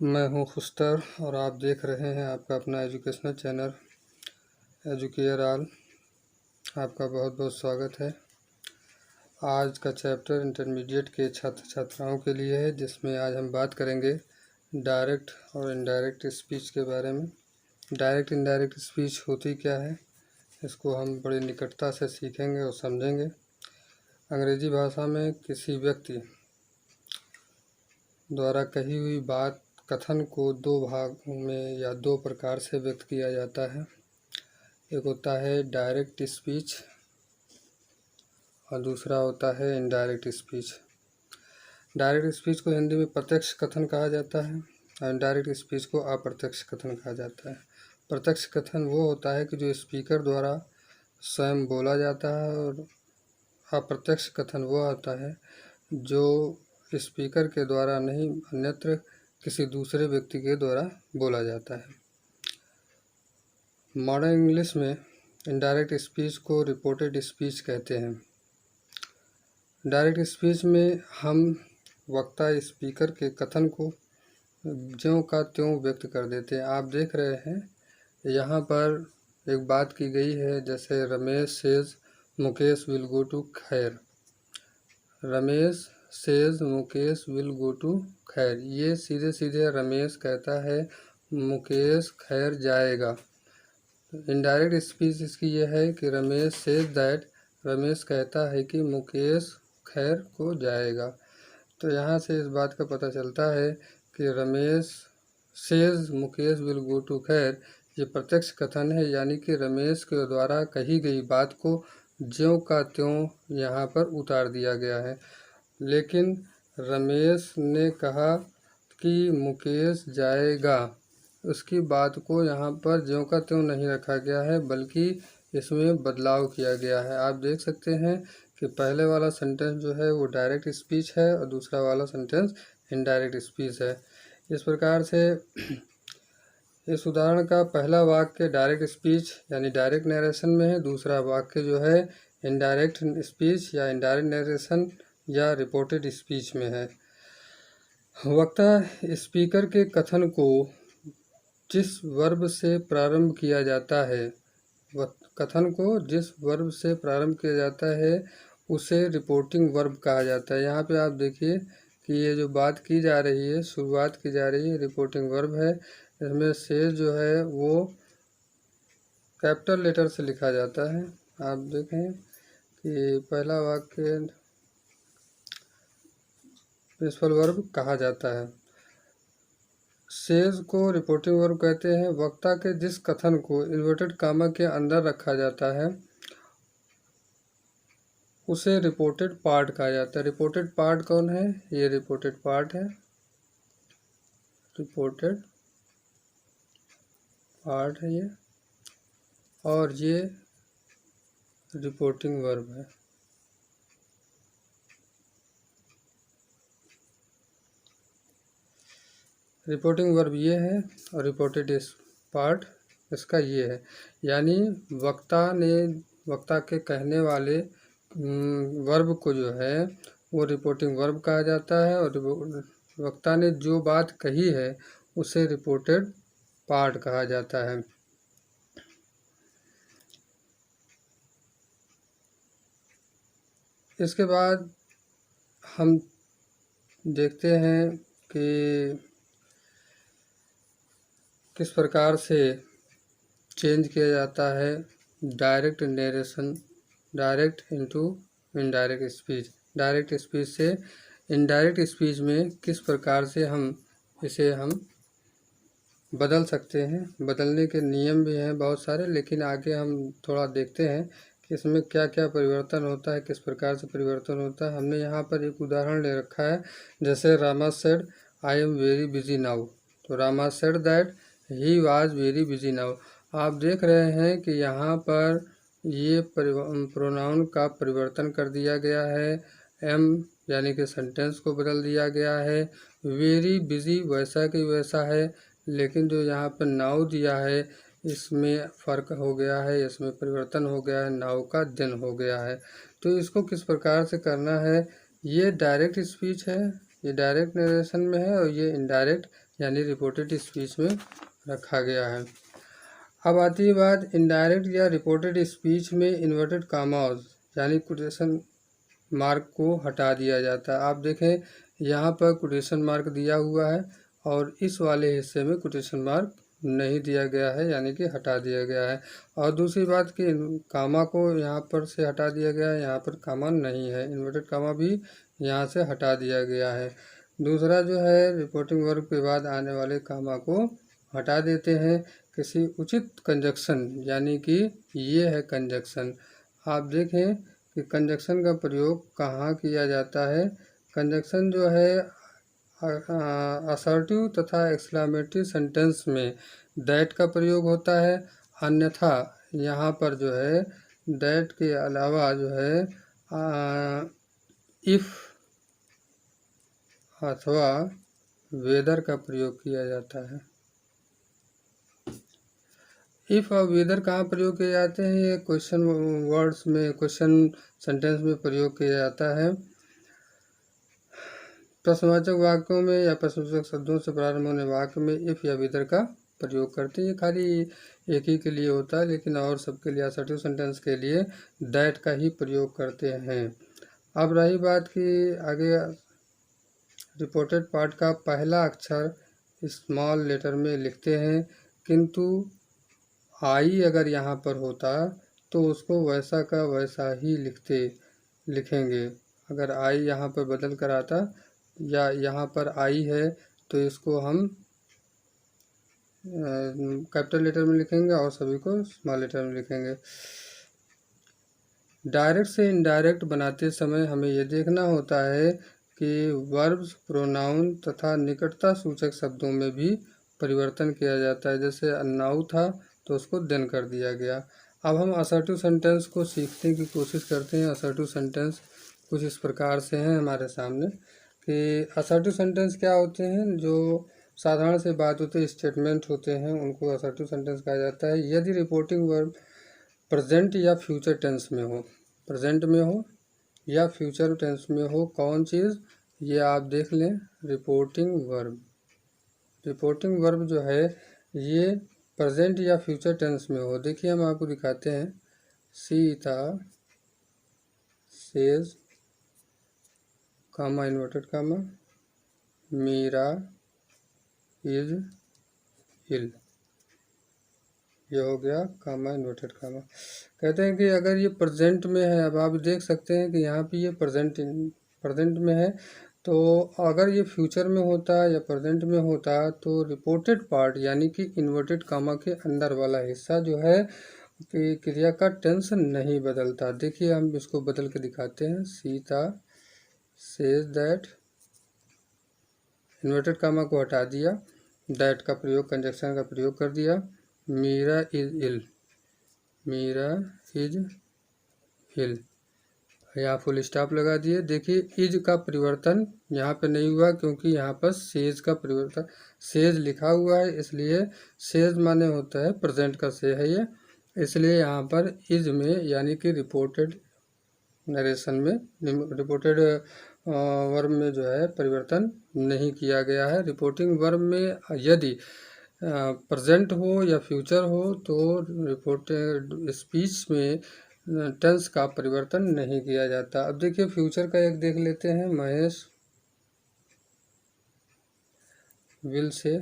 मैं हूं खुस्तर और आप देख रहे हैं आपका अपना एजुकेशनल चैनल एजुकेयर ऑल। आपका बहुत बहुत स्वागत है। आज का चैप्टर इंटरमीडिएट के छात्र छात्राओं के लिए है, जिसमें आज हम बात करेंगे डायरेक्ट और इनडायरेक्ट स्पीच के बारे में। डायरेक्ट इनडायरेक्ट स्पीच होती क्या है, इसको हम बड़ी निकटता से सीखेंगे और समझेंगे। अंग्रेजी भाषा में किसी व्यक्ति द्वारा कही हुई बात कथन को दो भागों में या दो प्रकार से व्यक्त किया जाता है। एक होता है डायरेक्ट स्पीच और दूसरा होता है इनडायरेक्ट स्पीच। डायरेक्ट स्पीच को हिंदी में प्रत्यक्ष कथन कहा जाता है और इनडायरेक्ट स्पीच को अप्रत्यक्ष कथन कहा जाता है। प्रत्यक्ष कथन वो होता है कि जो स्पीकर द्वारा स्वयं बोला जाता है, और अप्रत्यक्ष कथन वो होता है जो स्पीकर के द्वारा नहीं अन्यत्र किसी दूसरे व्यक्ति के द्वारा बोला जाता है। मॉडर्न इंग्लिश में इनडायरेक्ट स्पीच को रिपोर्टेड स्पीच कहते हैं। डायरेक्ट स्पीच में हम वक्ता स्पीकर के कथन को ज्यों का त्यों व्यक्त कर देते हैं। आप देख रहे हैं यहाँ पर एक बात की गई है, जैसे Ramesh says Mukesh will go to Khair. Ramesh says Mukesh will go to खैर, ये सीधे सीधे रमेश कहता है मुकेश खैर जाएगा। इनडायरेक्ट स्पीच इसकी यह है कि रमेश सेज दैट, रमेश कहता है कि मुकेश खैर को जाएगा। तो यहाँ से इस बात का पता चलता है कि Ramesh says Mukesh will go to खैर ये प्रत्यक्ष कथन है, यानी कि रमेश के द्वारा कही गई बात को ज्यों का त्यों यहाँ पर उतार दिया गया है। लेकिन रमेश ने कहा कि मुकेश जाएगा, उसकी बात को यहाँ पर ज्यों का त्यों नहीं रखा गया है, बल्कि इसमें बदलाव किया गया है। आप देख सकते हैं कि पहले वाला सेंटेंस जो है वो डायरेक्ट स्पीच है और दूसरा वाला सेंटेंस इनडायरेक्ट स्पीच है। इस प्रकार से इस उदाहरण का पहला वाक्य डायरेक्ट स्पीच यानी डायरेक्ट नरेशन में है, दूसरा वाक्य जो है इनडायरेक्ट स्पीच या इनडायरेक्ट नरेशन या रिपोर्टेड स्पीच में है। वक्ता स्पीकर के कथन को जिस वर्ब से प्रारंभ किया जाता है, कथन को जिस वर्ब से प्रारंभ किया जाता है उसे रिपोर्टिंग वर्ब कहा जाता है। यहाँ पे आप देखिए कि ये जो बात की जा रही है, शुरुआत की जा रही है, रिपोर्टिंग वर्ब है। इसमें से जो है वो कैपिटल लेटर से लिखा जाता है। आप देखें कि पहला वाक्य प्रिंसिपल वर्ब कहा जाता है। सेज को रिपोर्टिंग वर्ब कहते हैं। वक्ता के जिस कथन को इन्वर्टेड कामा के अंदर रखा जाता है उसे रिपोर्टेड पार्ट कहा जाता है। रिपोर्टेड पार्ट कौन है? ये रिपोर्टेड पार्ट है, रिपोर्टेड पार्ट है ये, और ये रिपोर्टिंग वर्ब है। रिपोर्टिंग वर्ब ये है और रिपोर्टेड पार्ट इसका ये है। यानी वक्ता के कहने वाले वर्ब को जो है वो रिपोर्टिंग वर्ब कहा जाता है, और वक्ता ने जो बात कही है उसे रिपोर्टेड पार्ट कहा जाता है। इसके बाद हम देखते हैं कि किस प्रकार से चेंज किया जाता है direct narration, direct into indirect speech. Direct speech से इनडायरेक्ट स्पीच में किस प्रकार से हम बदल सकते हैं। बदलने के नियम भी हैं बहुत सारे, लेकिन आगे हम थोड़ा देखते हैं कि इसमें क्या क्या परिवर्तन होता है, किस प्रकार से परिवर्तन होता है। हमने यहाँ पर एक उदाहरण ले रखा है, जैसे Rama said I am very busy now. तो Rama said that he was very busy now. आप देख रहे हैं कि यहाँ पर ये प्रोनाउन का परिवर्तन कर दिया गया है। एम यानी कि सेंटेंस को बदल दिया गया है। वेरी बिजी वैसा कि वैसा है, लेकिन जो यहाँ पर नाउ दिया है इसमें फ़र्क हो गया है, इसमें परिवर्तन हो गया है, नाउ का दिन हो गया है। तो इसको किस प्रकार से करना है, ये डायरेक्ट स्पीच है, ये डायरेक्ट नरेशन में है, और ये इनडायरेक्ट यानी रिपोर्टेड स्पीच में रखा गया है। अब आती है बात इनडायरेक्ट या रिपोर्टेड स्पीच में इन्वर्टेड कामाज यानी कोटेशन मार्क को हटा दिया जाता है। आप देखें यहाँ पर कोटेशन मार्क दिया हुआ है और इस वाले हिस्से में कोटेशन मार्क नहीं दिया गया है, यानी कि हटा दिया गया है। और दूसरी बात कि कामा को यहाँ पर से हटा दिया गया है, यहाँ पर कामा नहीं है, इन्वर्टेड कामा भी यहाँ से हटा दिया गया है। दूसरा जो है रिपोर्टिंग वर्ब के बाद आने वाले कामा को हटा देते हैं किसी उचित कंजक्शन, यानी कि ये है कंजक्शन। आप देखें कि कंजक्शन का प्रयोग कहाँ किया जाता है। कंजक्शन जो है असर्टिव तथा एक्सक्लेमेटरी सेंटेंस में दैट का प्रयोग होता है, अन्यथा यहाँ पर जो है दैट के अलावा जो है इफ़ अथवा वेदर का प्रयोग किया जाता है। इफ़ और वेदर कहाँ प्रयोग किए जाते हैं, ये क्वेश्चन वर्ड्स में, क्वेश्चन सेंटेंस में प्रयोग किया जाता है। प्रश्नवाचक वाक्यों में या प्रश्नवाचक शब्दों से प्रारंभ होने वाक्य में इफ़ या वेदर का प्रयोग करते हैं। ये खाली एक ही के लिए होता है, लेकिन और सबके लिए असर्टिव सेंटेंस के लिए दैट का ही प्रयोग करते हैं। अब रही बात कि आगे रिपोर्टेड पार्ट का पहला अक्षर स्मॉल लेटर में लिखते हैं, किंतु आई अगर यहाँ पर होता तो उसको वैसा का वैसा ही लिखेंगे। अगर आई यहाँ पर बदल कर आता या यहाँ पर आई है तो इसको हम कैपिटल लेटर में लिखेंगे और सभी को स्मॉल लेटर में लिखेंगे। डायरेक्ट से इनडायरेक्ट बनाते समय हमें यह देखना होता है कि वर्ब्स, प्रोनाउन तथा निकटता सूचक शब्दों में भी परिवर्तन किया जाता है। जैसे नाउ था तो उसको देन कर दिया गया। अब हम असर्टिव सेंटेंस को सीखने की कोशिश करते हैं। असर्टिव सेंटेंस कुछ इस प्रकार से हैं हमारे सामने कि असर्टिव सेंटेंस क्या होते हैं, जो साधारण से बात होते स्टेटमेंट होते हैं, उनको असर्टिव सेंटेंस कहा जाता है। यदि रिपोर्टिंग वर्ब प्रेजेंट या फ्यूचर टेंस में हो, प्रेजेंट में हो या फ्यूचर टेंस में हो, कौन चीज़, ये आप देख लें। रिपोर्टिंग वर्ब जो है ये प्रेजेंट या फ्यूचर टेंस में हो। देखिए हम आपको दिखाते हैं। Sita says comma inverted comma Meera is ill, ये हो गया कामा इन्वर्टेड कामा। कहते हैं कि अगर ये प्रेजेंट में है, अब आप देख सकते हैं कि यहाँ पे ये प्रेजेंट में है, तो अगर ये फ्यूचर में होता या प्रेजेंट में होता तो रिपोर्टेड पार्ट यानी कि इन्वर्टेड कामा के अंदर वाला हिस्सा जो है कि क्रिया का टेंस नहीं बदलता। देखिए हम इसको बदल के दिखाते हैं। Sita says that, inverted comma को हटा दिया, दैट का प्रयोग, कंजक्शन का प्रयोग कर दिया। Meera is ill, Meera is ill, यहाँ फुल स्टॉप लगा दिए। देखिए इज का परिवर्तन यहाँ पे नहीं हुआ क्योंकि यहाँ पर सेज का परिवर्तन, सेज लिखा हुआ है, इसलिए सेज माने होता है प्रेजेंट का से है ये, इसलिए यहाँ पर इज में यानी कि रिपोर्टेड नरेशन में, रिपोर्टेड वर्ब में जो है परिवर्तन नहीं किया गया है। रिपोर्टिंग वर्ब में यदि प्रेजेंट हो या फ्यूचर हो तो रिपोर्टेड स्पीच में टेंस का परिवर्तन नहीं किया जाता। अब देखिए फ्यूचर का एक देख लेते हैं। Mahesh will say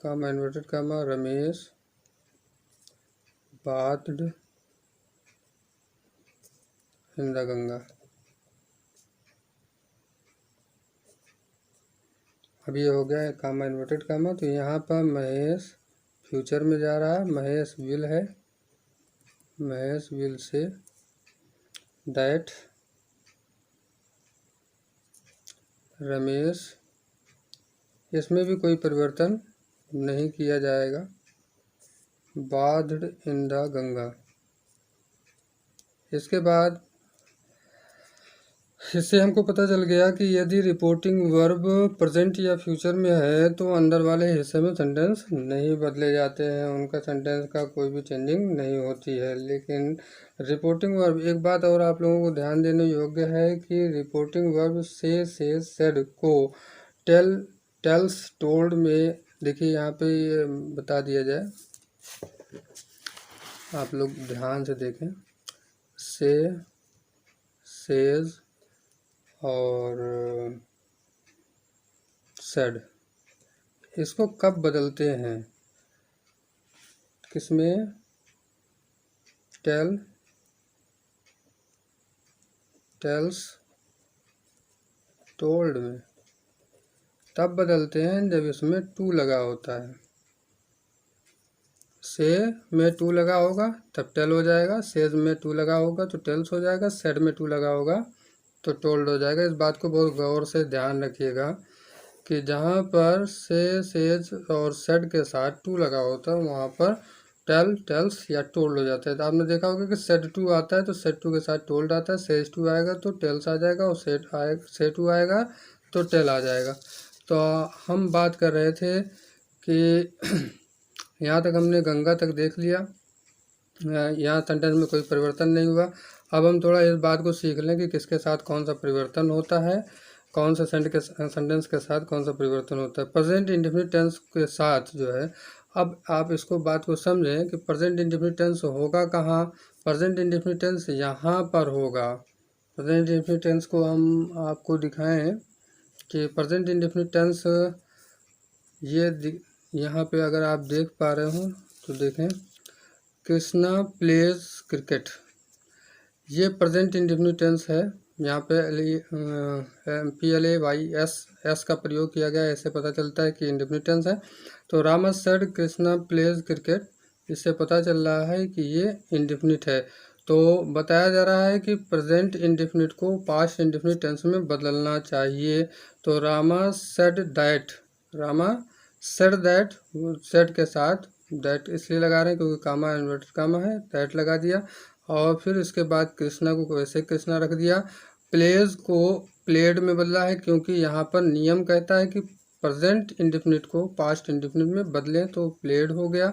comma inverted comma Ramesh bathed in the Ganga. अब ये हो गया कामा इन्वर्टेड कामा, तो यहाँ पर महेश फ्यूचर में जा रहा है, महेश विल है, Mahesh will say that Ramesh, इसमें भी कोई परिवर्तन नहीं किया जाएगा। बाथड इन द गंगा, इसके बाद इससे हमको पता चल गया कि यदि रिपोर्टिंग वर्ब प्रेजेंट या फ्यूचर में है तो अंदर वाले हिस्से में सेंटेंस नहीं बदले जाते हैं, उनका सेंटेंस का कोई भी चेंजिंग नहीं होती है। लेकिन रिपोर्टिंग वर्ब, एक बात और आप लोगों को ध्यान देने योग्य है कि रिपोर्टिंग वर्ब से सेड को टेल, टेल्स, टोल्ड में, देखिए यहाँ पे ये बता दिया जाए, आप लोग ध्यान से देखें, से, सेज और सेड, इसको कब बदलते हैं, किसमें, टेल, टेल्स, टोल्ड में, तब बदलते हैं जब इसमें टू लगा होता है। से में टू लगा होगा तब टेल हो जाएगा, सेज में टू लगा होगा तो टेल्स हो जाएगा, सेड में टू लगा होगा तो टोल्ड हो जाएगा। इस बात को बहुत गौर से ध्यान रखिएगा कि जहाँ पर से, सेज और सेड के साथ टू लगा होता है वहाँ पर टेल, टेल्स या टोल्ड हो जाता है। तो आपने देखा होगा कि सेड टू आता है तो सेड टू के साथ टोल्ड आता है, सेज टू आएगा तो टेल्स आ जाएगा, और से टू आएगा तो टेल आ जाएगा। तो हम बात कर रहे थे कि यहाँ तक हमने गंगा तक देख लिया, यहाँ सेंटेंस में कोई परिवर्तन नहीं हुआ। अब हम थोड़ा इस बात को सीख लें कि किसके साथ कौन सा परिवर्तन होता है, कौन सा सेंटेंस के साथ कौन सा परिवर्तन होता है। प्रेजेंट इंडेफिनिट टेंस के साथ जो है, अब आप इसको बात को समझें कि प्रेजेंट इंडेफिनिट टेंस होगा कहाँ, प्रेजेंट इंडेफिनिट टेंस यहाँ पर होगा। प्रेजेंट इंडेफिनिट टेंस को हम आपको दिखाएं कि प्रेजेंट इंडेफिनिट टेंस ये यहाँ पे अगर आप देख पा रहे हो तो देखें, कृष्णा प्लेज क्रिकेट, ये प्रेजेंट इंडेफिनिट टेंस है। यहाँ पे PLAYS का प्रयोग किया गया है, ऐसे पता चलता है कि इंडेफिनिट टेंस है। तो Rama said Krishna pledge cricket, इससे पता चल रहा है कि ये इंडेफिनिट है। तो बताया जा रहा है कि प्रेजेंट इंडेफिनिट को पास्ट इंडेफिनिट टेंस में बदलना चाहिए। तो Rama said that, Rama said that, said के साथ दैट इसलिए लगा रहे हैं क्योंकि कामा इन्वर्टेड कामा है, दैट लगा दिया, और फिर इसके बाद कृष्णा को वैसे कृष्णा रख दिया। प्लेज को प्लेड में बदला है क्योंकि यहाँ पर नियम कहता है कि प्रेजेंट इंडेफिनिट को पास्ट इंडेफिनिट में बदलें, तो प्लेड हो गया।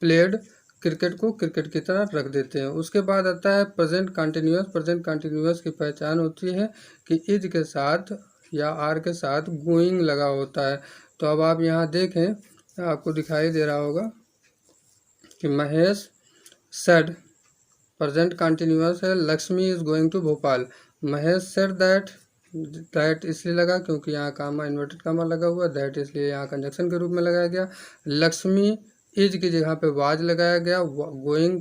प्लेड, क्रिकेट को क्रिकेट की तरह रख देते हैं। उसके बाद आता है प्रेजेंट कंटिन्यूअस। प्रेजेंट कंटिन्यूअस की पहचान होती है कि इज के साथ या आर के साथ गोइंग लगा होता है। तो अब आप यहाँ देखें, आपको दिखाई दे रहा होगा कि महेश सेड, प्रेजेंट कंटिन्यूअस है, Lakshmi is going to Bhopal. Mahesh said that, that इसलिए लगा क्योंकि यहाँ कामा इन्वर्टेड कामा लगा हुआ, दैट इसलिए यहाँ कंजक्शन के रूप में लगाया गया। लक्ष्मी इज की जगह पे वाज लगाया गया, गोइंग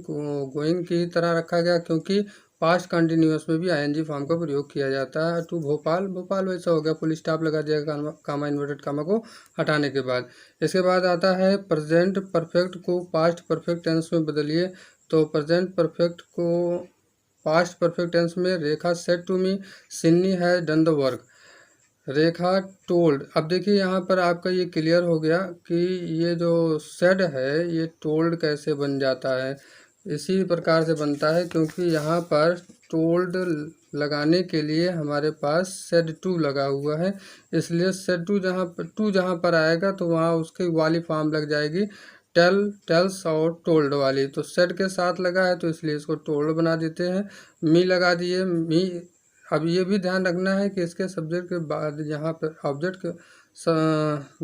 गोइंग की तरह रखा गया क्योंकि पास्ट कंटिन्यूअस में भी ING फॉर्म का प्रयोग किया जाता है। टू भोपाल, भोपाल वैसा हो गया, फुल स्टॉप लगा दिया कामा इन्वर्टेड कामा को हटाने के बाद। इसके बाद आता है प्रेजेंट परफेक्ट को पास्ट परफेक्ट टेंस में बदलिए। तो प्रेजेंट परफेक्ट को पास्ट परफेक्ट टेंस में, Rekha said to me Sinni has done the work, Rekha told. अब देखिए यहाँ पर आपका ये क्लियर हो गया कि ये जो सेड है ये टोल्ड कैसे बन जाता है। इसी प्रकार से बनता है क्योंकि यहाँ पर टोल्ड लगाने के लिए हमारे पास सेड टू लगा हुआ है, इसलिए सेड टू जहाँ पर आएगा तो वहाँ उसकी वाली फॉर्म लग जाएगी, टेल, टेल्स और टोल्ड वाली। तो सेड के साथ लगा है तो इसलिए इसको टोल्ड बना देते हैं। मी लगा दिए, मी। अब ये भी ध्यान रखना है कि इसके सब्जेक्ट के बाद यहाँ पर ऑब्जेक्ट के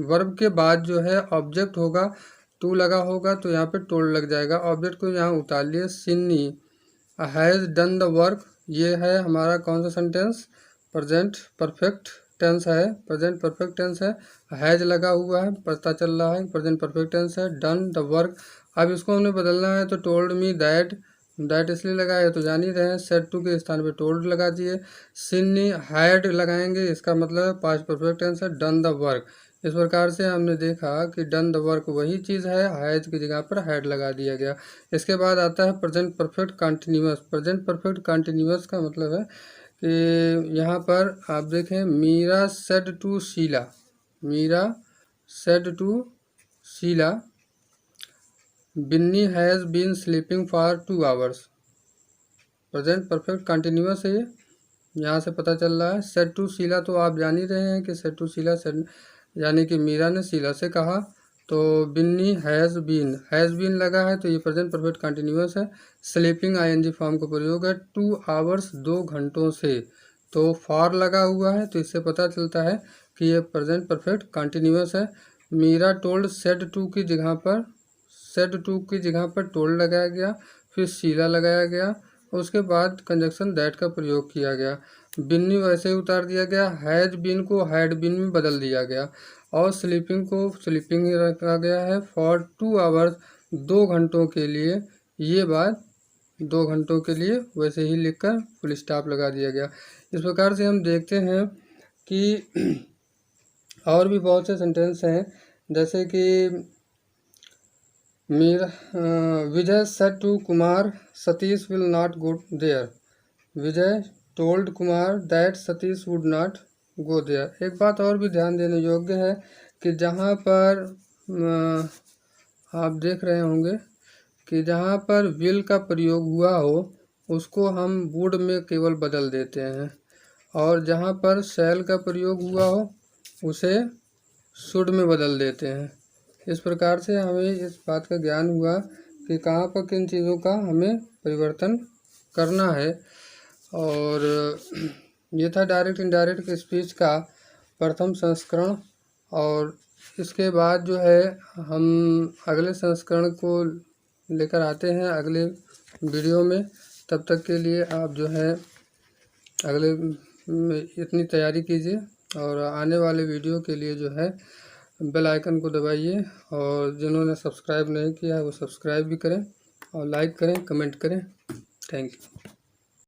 वर्ब के बाद जो है ऑब्जेक्ट होगा, टू लगा होगा तो यहाँ पे टोल्ड लग जाएगा। ऑब्जेक्ट को यहाँ उतार लिए, Sini has done the work, ये है हमारा कौन सा सेंटेंस, प्रेजेंट परफेक्ट टेंस है, प्रेजेंट परफेक्ट टेंस है, हैज़ लगा हुआ है, पता चल रहा है प्रेजेंट परफेक्ट टेंस है, डन द वर्क। अब इसको हमें बदलना है तो टोल्ड मी दैट, दैट इसलिए लगाया तो जान ही रहे हैं, सेड टू के स्थान पे टोल्ड लगा दिए। सिन्नी हैड लगाएंगे, इसका मतलब है पास्ट परफेक्ट टेंस है, डन द वर्क। इस प्रकार से हमने देखा कि डन द वर्क वही चीज़ है, हैज की जगह पर हैड लगा दिया गया। इसके बाद आता है present perfect continuous. Present perfect continuous का मतलब है कि यहाँ पर आप देखें, Meera said to Sheela, Meera said to Sheela Binny has been sleeping for 2 hours. Present perfect continuous है ये, यहाँ से पता चल रहा है। सेड टू शीला, तो आप जान ही रहे हैं कि सेड टू शीला यानी कि मीरा ने शीला से कहा। तो बिन्नी हैज़ बीन लगा है तो ये प्रेजेंट परफेक्ट कंटिन्यूअस है। स्लीपिंग आईएनजी फॉर्म का प्रयोग है। 2 आवर्स 2 घंटों से, तो फॉर लगा हुआ है तो इससे पता चलता है कि ये प्रेजेंट परफेक्ट कंटिन्यूअस है। मीरा टोल्ड सेड टू की जगह पर टोल्ड लगाया गया, फिर शीला लगाया गया, उसके बाद कंजक्शन दैट का प्रयोग किया गया। बिन्नी वैसे ही उतार दिया गया, हैज बीन को हैड बीन में बदल दिया गया और स्लीपिंग को स्लीपिंग ही रखा गया है। फॉर 2 आवर्स 2 घंटों के लिए, ये बात 2 घंटों के लिए वैसे ही लिखकर फुल स्टॉप लगा दिया गया। इस प्रकार से हम देखते हैं कि और भी बहुत से सेंटेंस हैं, जैसे कि Vijay said to Kumar Satish will not go there. Vijay told Kumar that Satish would not go there. एक बात और भी ध्यान देने योग्य है कि जहाँ पर आप देख रहे होंगे कि जहाँ पर विल का प्रयोग हुआ हो उसको हम वुड में केवल बदल देते हैं, और जहाँ पर शैल का प्रयोग हुआ हो उसे शुड में बदल देते हैं। इस प्रकार से हमें इस बात का ज्ञान हुआ कि कहाँ पर किन चीज़ों का हमें परिवर्तन करना है। और ये था डायरेक्ट इनडायरेक्ट स्पीच का प्रथम संस्करण, और इसके बाद जो है हम अगले संस्करण को लेकर आते हैं अगले वीडियो में। तब तक के लिए आप जो है अगले इतनी तैयारी कीजिए, और आने वाले वीडियो के लिए जो है बेल आइकन को दबाइए, और जिन्होंने सब्सक्राइब नहीं किया है वो सब्सक्राइब भी करें और लाइक करें, कमेंट करें। Thank you.